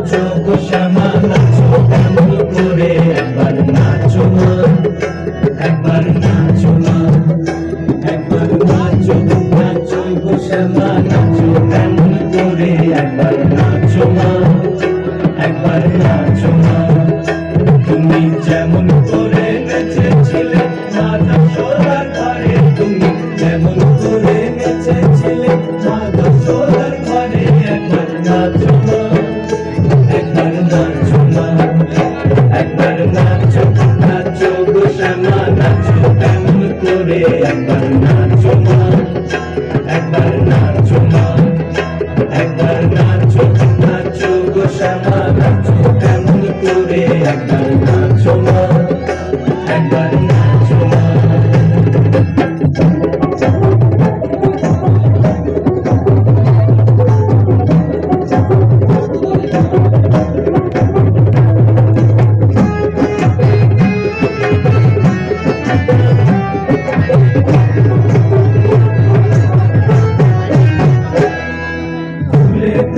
নাচো গো শ্যামা নাচো কেমন করে একবার নাচো মা একবার নাচো মা একবার নাচো নাচো গো শ্যামা নাচো কেমন করে একবার নাচো মা একবার নাচো মা তুমি যেমন করে নেচেছিলে মা যশোদার ঘরে তুমি যেমন করে নেচেছিলে মা যশোদার ঘরে একবার নাচো মা একবার নাচো মা একবার নাচো নাচো গো শ্যামা নাচো কেমন করে একবার নাচো মা একবার নাচো মা একবার নাচো নাচো গো শ্যামা